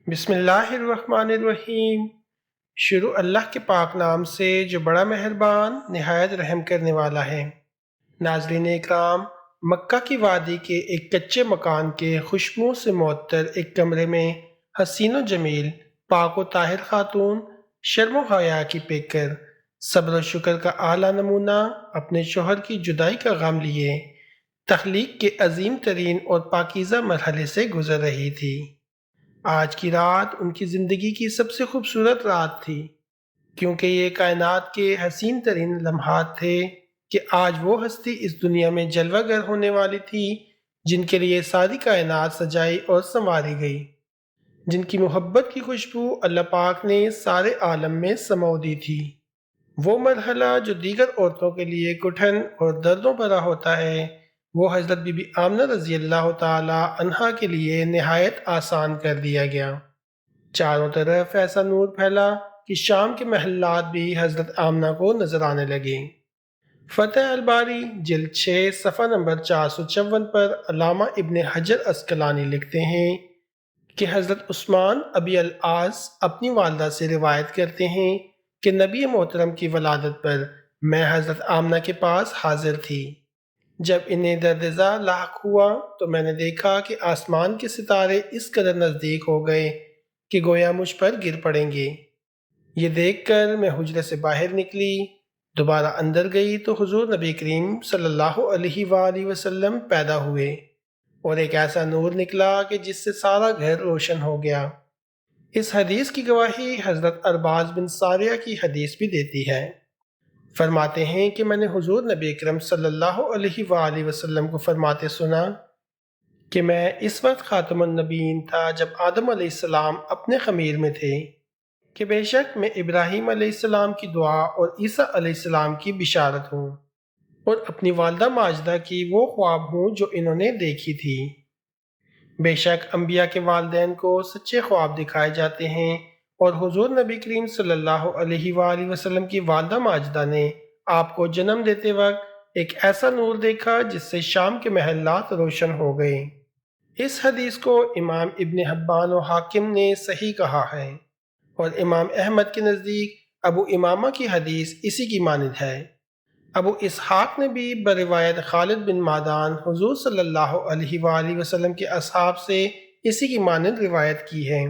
بسم اللہ الرحمن الرحیم۔ شروع اللہ کے پاک نام سے جو بڑا مہربان نہایت رحم کرنے والا ہے۔ ناظرین اکرام، مکہ کی وادی کے ایک کچے مکان کے خوشبو سے معطر ایک کمرے میں حسین و جمیل، پاک و طاہر خاتون، شرم و حیا کی پیکر، صبر و شکر کا اعلیٰ نمونہ، اپنے شوہر کی جدائی کا غم لیے تخلیق کے عظیم ترین اور پاکیزہ مرحلے سے گزر رہی تھی۔ آج کی رات ان کی زندگی کی سب سے خوبصورت رات تھی، کیونکہ یہ کائنات کے حسین ترین لمحات تھے کہ آج وہ ہستی اس دنیا میں جلوہ گر ہونے والی تھی جن کے لیے ساری کائنات سجائی اور سنواری گئی، جن کی محبت کی خوشبو اللہ پاک نے سارے عالم میں سمو دی تھی۔ وہ مرحلہ جو دیگر عورتوں کے لیے گٹھن اور دردوں بھرا ہوتا ہے، وہ حضرت بی بی آمنہ رضی اللہ تعالی عنہا کے لیے نہایت آسان کر دیا گیا۔ چاروں طرف ایسا نور پھیلا کہ شام کے محلات بھی حضرت آمنہ کو نظر آنے لگے۔ فتح الباری جلد 6 صفحہ نمبر 454 پر علامہ ابن حجر عسقلانی لکھتے ہیں کہ حضرت عثمان ابی العاص اپنی والدہ سے روایت کرتے ہیں کہ نبی محترم کی ولادت پر میں حضرت آمنہ کے پاس حاضر تھی۔ جب انہیں دردزا لاحق ہوا تو میں نے دیکھا کہ آسمان کے ستارے اس قدر نزدیک ہو گئے کہ گویا مجھ پر گر پڑیں گے۔ یہ دیکھ کر میں حجرے سے باہر نکلی، دوبارہ اندر گئی تو حضور نبی کریم صلی اللہ علیہ وآلہ وسلم پیدا ہوئے اور ایک ایسا نور نکلا کہ جس سے سارا گھر روشن ہو گیا۔ اس حدیث کی گواہی حضرت ارباز بن ساریہ کی حدیث بھی دیتی ہے۔ فرماتے ہیں کہ میں نے حضور نبی اکرم صلی اللہ علیہ وآلہ وسلم کو فرماتے سنا کہ میں اس وقت خاتم النبیین تھا جب آدم علیہ السلام اپنے خمیر میں تھے، کہ بے شک میں ابراہیم علیہ السلام کی دعا اور عیسیٰ علیہ السلام کی بشارت ہوں، اور اپنی والدہ ماجدہ کی وہ خواب ہوں جو انہوں نے دیکھی تھی۔ بے شک انبیاء کے والدین کو سچے خواب دکھائے جاتے ہیں، اور حضور نبی کریم صلی اللہ علیہ وآلہ وسلم کی والدہ ماجدہ نے آپ کو جنم دیتے وقت ایک ایسا نور دیکھا جس سے شام کے محلات روشن ہو گئے۔ اس حدیث کو امام ابن حبان و حاکم نے صحیح کہا ہے، اور امام احمد کے نزدیک ابو امامہ کی حدیث اسی کی مانند ہے۔ ابو اسحاق نے بھی بروایت خالد بن معدان حضور صلی اللہ علیہ وآلہ وسلم کے اصحاب سے اسی کی مانند روایت کی ہے۔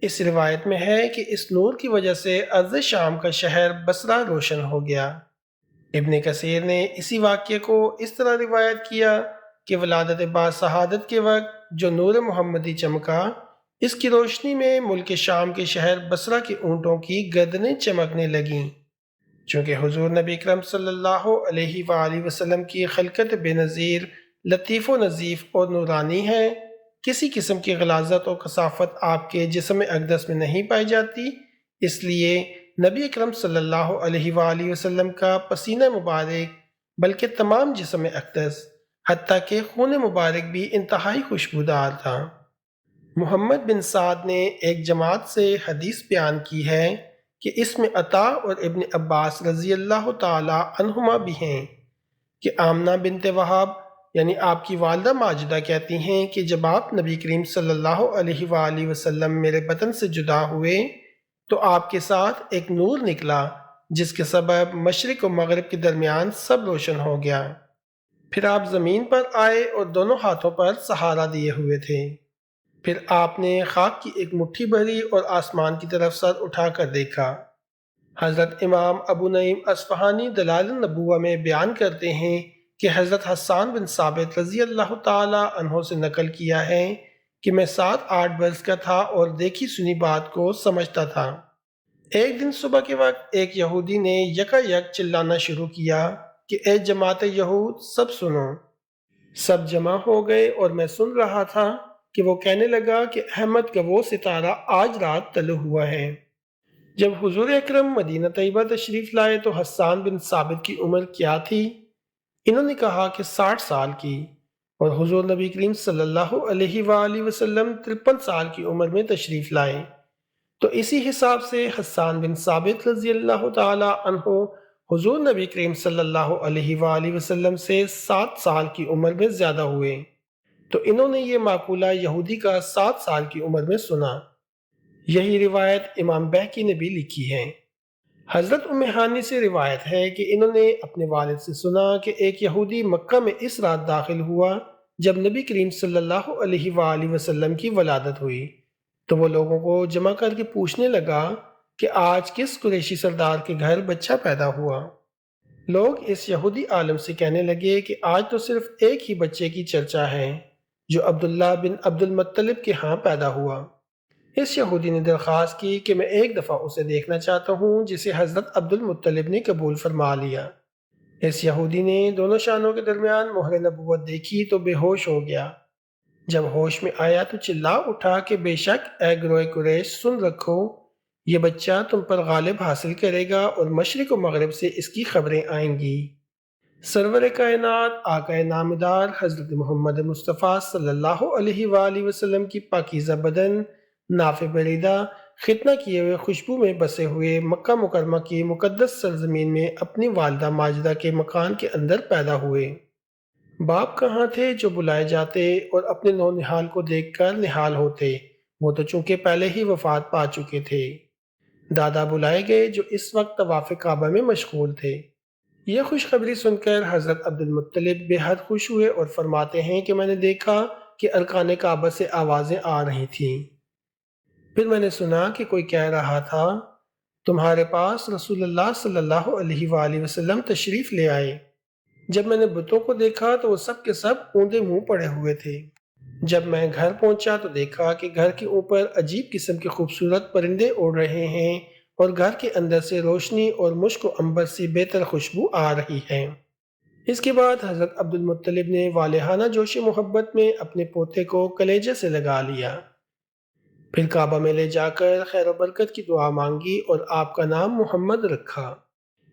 اس روایت میں ہے کہ اس نور کی وجہ سے ارض شام کا شہر بصرہ روشن ہو گیا۔ ابن کثیر نے اسی واقعے کو اس طرح روایت کیا کہ ولادت با شہادت کے وقت جو نور محمدی چمکا، اس کی روشنی میں ملک شام کے شہر بصرہ کے اونٹوں کی گردنیں چمکنے لگیں۔ چونکہ حضور نبی اکرم صلی اللہ علیہ وآلہ وسلم کی خلقت بے نظیر، لطیف و نظیف اور نورانی ہے، کسی قسم کی غلاظت و کثافت آپ کے جسم اقدس میں نہیں پائی جاتی، اس لیے نبی اکرم صلی اللہ علیہ وآلہ وسلم کا پسینہ مبارک بلکہ تمام جسم اقدس حتیٰ کہ خون مبارک بھی انتہائی خوشبودار تھا۔ محمد بن سعد نے ایک جماعت سے حدیث بیان کی ہے کہ اس میں عطا اور ابن عباس رضی اللہ تعالی عنہما بھی ہیں کہ آمنہ بنت وہب یعنی آپ کی والدہ ماجدہ کہتی ہیں کہ جب آپ نبی کریم صلی اللہ علیہ وآلہ وسلم میرے بطن سے جدا ہوئے تو آپ کے ساتھ ایک نور نکلا جس کے سبب مشرق و مغرب کے درمیان سب روشن ہو گیا۔ پھر آپ زمین پر آئے اور دونوں ہاتھوں پر سہارا دیے ہوئے تھے۔ پھر آپ نے خاک کی ایک مٹھی بھری اور آسمان کی طرف سر اٹھا کر دیکھا۔ حضرت امام ابو نعیم اصفہانی دلائل النبوہ میں بیان کرتے ہیں کہ حضرت حسان بن ثابت رضی اللہ تعالی عنہ سے نقل کیا ہے کہ میں 7-8 برس کا تھا اور دیکھی سنی بات کو سمجھتا تھا۔ ایک دن صبح کے وقت ایک یہودی نے یکا یک چلانا شروع کیا کہ اے جماعت یہود سب سنو۔ سب جمع ہو گئے اور میں سن رہا تھا کہ وہ کہنے لگا کہ احمد کا وہ ستارہ آج رات طلوع ہوا ہے۔ جب حضور اکرم مدینہ طیبہ تشریف لائے تو حسان بن ثابت کی عمر کیا تھی؟ انہوں نے کہا کہ 60 سال کی، اور حضور نبی کریم صلی اللہ علیہ وآلہ وسلم 53 سال کی عمر میں تشریف لائے، تو اسی حساب سے حسان بن ثابت رضی اللہ تعالی عنہ حضور نبی کریم صلی اللہ علیہ وآلہ وسلم سے 7 سال کی عمر میں زیادہ ہوئے، تو انہوں نے یہ معقولہ یہودی کا 7 سال کی عمر میں سنا۔ یہی روایت امام بہقی نے بھی لکھی ہے۔ حضرت ام ہانی سے روایت ہے کہ انہوں نے اپنے والد سے سنا کہ ایک یہودی مکہ میں اس رات داخل ہوا جب نبی کریم صلی اللہ علیہ وآلہ وسلم کی ولادت ہوئی، تو وہ لوگوں کو جمع کر کے پوچھنے لگا کہ آج کس قریشی سردار کے گھر بچہ پیدا ہوا۔ لوگ اس یہودی عالم سے کہنے لگے کہ آج تو صرف ایک ہی بچے کی چرچا ہے جو عبداللہ بن عبد المطلب کے ہاں پیدا ہوا۔ اس یہودی نے درخواست کی کہ میں ایک دفعہ اسے دیکھنا چاہتا ہوں، جسے حضرت عبد المطلب نے قبول فرما لیا۔ اس یہودی نے دونوں شانوں کے درمیان مہر نبوت دیکھی تو بے ہوش ہو گیا۔ جب ہوش میں آیا تو چلا اٹھا کہ بے شک اے گروہ قریش، سن رکھو، یہ بچہ تم پر غالب حاصل کرے گا اور مشرق و مغرب سے اس کی خبریں آئیں گی۔ سرور کائنات آقا نامدار حضرت محمد مصطفیٰ صلی اللہ علیہ وآلہ وسلم کی پاکیزہ بدن، نافع بریدہ، ختنہ کیے ہوئے خوشبو میں بسے ہوئے مکہ مکرمہ کی مقدس سرزمین میں اپنی والدہ ماجدہ کے مکان کے اندر پیدا ہوئے۔ باپ کہاں تھے جو بلائے جاتے اور اپنے نو نہال کو دیکھ کر نہال ہوتے، وہ تو چونکہ پہلے ہی وفات پا چکے تھے۔ دادا بلائے گئے جو اس وقت طواف کعبہ میں مشغول تھے۔ یہ خوشخبری سن کر حضرت عبد المطلب بے حد خوش ہوئے اور فرماتے ہیں کہ میں نے دیکھا کہ ارکان کعبہ سے آوازیں آ رہی تھیں۔ پھر میں نے سنا کہ کوئی کہہ رہا تھا، تمہارے پاس رسول اللہ صلی اللہ علیہ وآلہ وسلم تشریف لے آئے۔ جب میں نے بتوں کو دیکھا تو وہ سب کے سب اوندے منہ پڑے ہوئے تھے۔ جب میں گھر پہنچا تو دیکھا کہ گھر کے اوپر عجیب قسم کے خوبصورت پرندے اڑ رہے ہیں اور گھر کے اندر سے روشنی اور مشک و عنبر سی بہتر خوشبو آ رہی ہے۔ اس کے بعد حضرت عبد المطلب نے والہانہ جوش محبت میں اپنے پوتے کو کلیجے سے لگا لیا، پھر کعبہ میں لے جا کر خیر و برکت کی دعا مانگی اور آپ کا نام محمد رکھا۔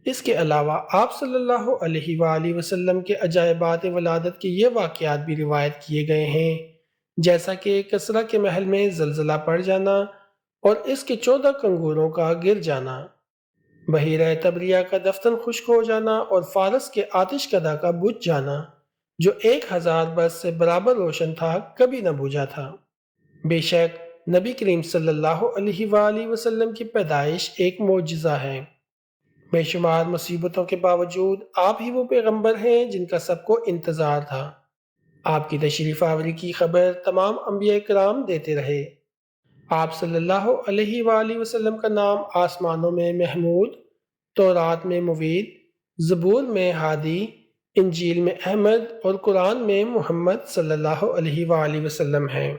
اس کے علاوہ آپ صلی اللہ علیہ وآلہ وسلم کے عجائبات ولادت کے یہ واقعات بھی روایت کیے گئے ہیں، جیسا کہ کسرا کے محل میں زلزلہ پڑ جانا اور اس کے 14 کنگوروں کا گر جانا، بحیرہ تبریہ کا دفتن خشک ہو جانا اور فارس کے آتش کدہ کا بجھ جانا، جو 1000 برس سے برابر روشن تھا، کبھی نہ بجھا تھا۔ بے شک نبی کریم صلی اللہ علیہ وآلہ وسلم کی پیدائش ایک معجزہ ہے۔ بے شمار مصیبتوں کے باوجود آپ ہی وہ پیغمبر ہیں جن کا سب کو انتظار تھا۔ آپ کی تشریف آوری کی خبر تمام انبیاء کرام دیتے رہے۔ آپ صلی اللہ علیہ وآلہ وسلم کا نام آسمانوں میں محمود، تورات میں موید، زبور میں ہادی، انجیل میں احمد اور قرآن میں محمد صلی اللہ علیہ وآلہ وسلم ہے۔